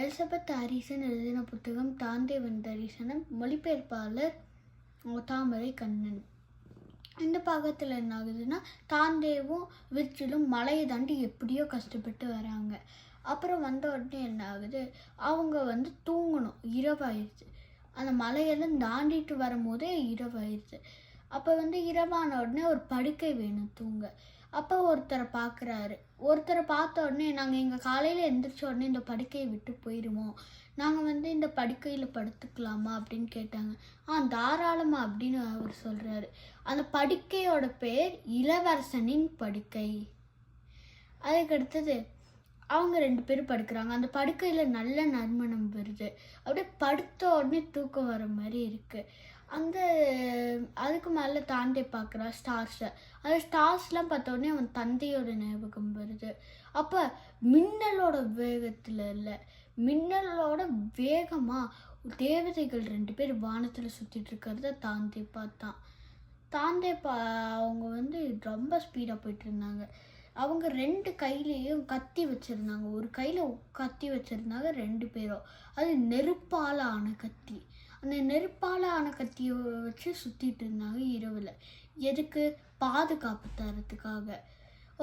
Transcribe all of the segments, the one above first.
Elizabeth Harrison எழுதின புத்தகம் தாந்தேவன் தரிசனம், மொழிபெயர்ப்பாளர் தாமரை கண்ணன். இந்த பாகத்தில் என்ன ஆகுதுன்னா, தாந்தேவும் விர்ச்சிலும் மலையை தாண்டி எப்படியோ கஷ்டப்பட்டு வராங்க. அப்புறம் வந்த உடனே என்ன ஆகுது, அவங்க தூங்கணும், இரவாயிடுச்சு. அந்த மலையெல்லாம் தாண்டிட்டு வரும்போதே இரவாயிடுச்சு. அப்போ இரவான உடனே ஒரு படுக்கை வேணும் தூங்க. அப்போ ஒருத்தரை பார்க்குறாரு. ஒருத்தரை பார்த்த உடனே, நாங்கள் எங்கள் காலையில் எழுந்திரிச்ச உடனே இந்த படுக்கையை விட்டு போயிடுவோம், நாங்கள் இந்த படுக்கையில் படுத்துக்கலாமா அப்படின்னு கேட்டாங்க. தாராளமாக அப்படின்னு அவர் சொல்கிறாரு. அந்த படுக்கையோட பேர் இளவரசனின் படுக்கை. அதுக்கடுத்தது அவங்க 2 பேரும் படுக்கிறாங்க. அந்த படுக்கையில் நல்ல நறுமணம் வருது. அப்படியே படுத்த உடனே தூக்கம் வர மாதிரி இருக்குது. அதுக்கு மேலே தாண்டே பார்க்குறா ஸ்டார்ஸை. அந்த ஸ்டார்ஸ்லாம் பார்த்த உடனே அவன் தந்தையோட ஞாபகம் வருது. அப்போ மின்னலோட வேகத்தில் இல்லை, மின்னலோட வேகமாக தேவதைகள் 2 பேர் வானத்தில் சுற்றிட்டு இருக்கிறத தாந்தே பார்த்தான். அவங்க ரொம்ப ஸ்பீடாக போயிட்டு இருந்தாங்க. அவங்க 2 கையிலையும் கத்தி வச்சுருந்தாங்க. ஒரு கையில் கத்தி வச்சுருந்தாங்க 2 பேரும். அது நெருப்பால் ஆன கத்தி. அந்த நெருப்பால் ஆன கத்தியை வச்சு சுற்றிட்டு இருந்தாங்க இரவில். எதுக்கு? பாதுகாப்பு தரத்துக்காக.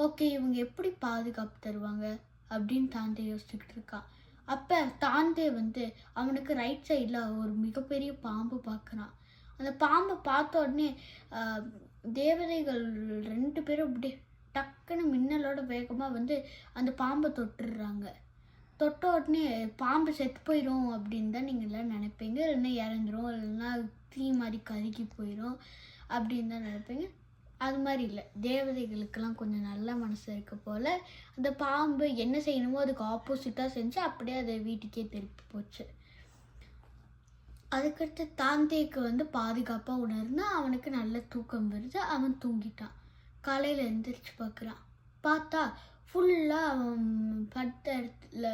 ஓகே, இவங்க எப்படி பாதுகாப்பு தருவாங்க அப்படின்னு தாந்தே யோசிச்சுக்கிட்டு இருக்கான். அப்போ தாந்தே அவனுக்கு ரைட் சைடில் ஒரு மிகப்பெரிய பாம்பு பார்க்குறான். அந்த பாம்பை பார்த்த உடனே தேவதைகள் 2 பேரும் அப்படியே டக்குன்னு மின்னலோட வேகமாக அந்த பாம்பை தொட்டுடுறாங்க. தொட்ட உடனே பாம்பு செத்து போயிடும் அப்படின்னு தான் நீங்கள் எல்லாம் நினைப்பீங்க. இல்லைன்னா இறந்துடும், இல்லைன்னா தீ மாதிரி கருகி போயிடும் அப்படின்னு தான் நினைப்பீங்க. அது மாதிரி இல்லை, தேவதைகளுக்கெல்லாம் கொஞ்சம் நல்ல மனசு இருக்க போல் அந்த பாம்பு என்ன செய்யணுமோ அதுக்கு ஆப்போசிட்டாக செஞ்சு அப்படியே அதை வீட்டுக்கே திருப்பி போச்சு. அதுக்கடுத்து தாந்தேக்கு பாதுகாப்பாக உணர்ந்து அவனுக்கு நல்ல தூக்கம் வருது. அவன் தூங்கிட்டான். காலையில் எழுந்திரிச்சு பார்க்குறான். பார்த்தா ஃபுல்லாக அவன் பட்ட இடத்துல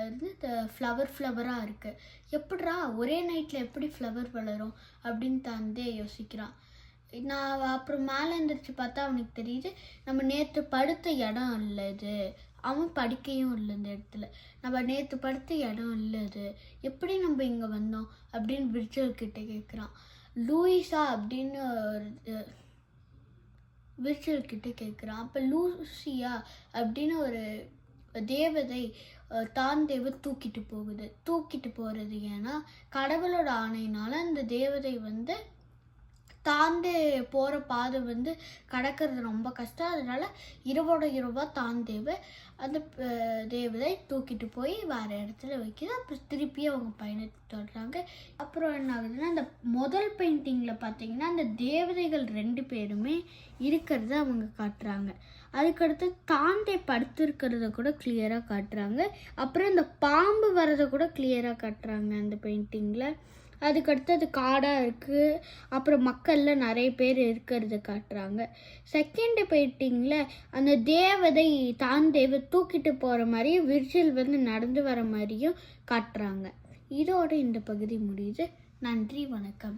ஃப்ளவராக இருக்குது. எப்படிரா ஒரே நைட்டில் எப்படி ஃப்ளவர் வளரும் அப்படின்னு தாந்தே யோசிக்கிறான். அப்புறம் மேலே எழுந்திரிச்சு பார்த்தா அவனுக்கு தெரியுது, நம்ம நேற்று படுத்த இடம் இல்லை இது, அவன் படிக்கையும் இல்லை இந்த இடத்துல, நம்ம நேற்று படுத்த இடம் இல்லை இது, எப்படி நம்ம இங்கே வந்தோம் அப்படின்னு விர்ச்சுவல்கிட்ட கேட்குறான். லூயிஸா அப்படின்னு விர்ச்சுவல்கிட்ட கேட்குறான். அப்போ லூசியா அப்படின்னு ஒரு தேவதை தாந்தேவை தூக்கிட்டு போகிறது. ஏன்னா கடவுளோட ஆணையினால் அந்த தேவதை தாந்தே போகிற பாதை கடக்கிறது ரொம்ப கஷ்டம். அதனால் இரவோட இரவாக தாந்தேவை அந்த தேவதை தூக்கிட்டு போய் வேறு இடத்துல வைக்கிது. அப்புறம் திருப்பி அவங்க பயணத்தை தொடர்றாங்க. அப்புறம் என்ன ஆகுதுன்னா, அந்த முதல் பெயிண்டிங்கில் பார்த்தீங்கன்னா அந்த தேவதைகள் 2 பேருமே இருக்கிறத அவங்க காட்டுறாங்க. அதுக்கடுத்து தாந்தே படுத்துருக்கிறத கூட கிளியராக காட்டுறாங்க. அப்புறம் இந்த பாம்பு வரதை கூட கிளியராக காட்டுறாங்க அந்த பெயிண்டிங்கில். அதுக்கடுத்து அது காடாக இருக்குது. அப்புறம் மக்களில் நிறைய பேர் இருக்கிறத காட்டுறாங்க. செகண்ட் பெயிண்டிங்கில் அந்த தேவதை தாந்தேவை தூக்கிட்டு போகிற மாதிரியும் விர்ச்சுவல் நடந்து வர மாதிரியும் காட்டுறாங்க. இதோட இந்த பகுதி முடியுது. நன்றி, வணக்கம்.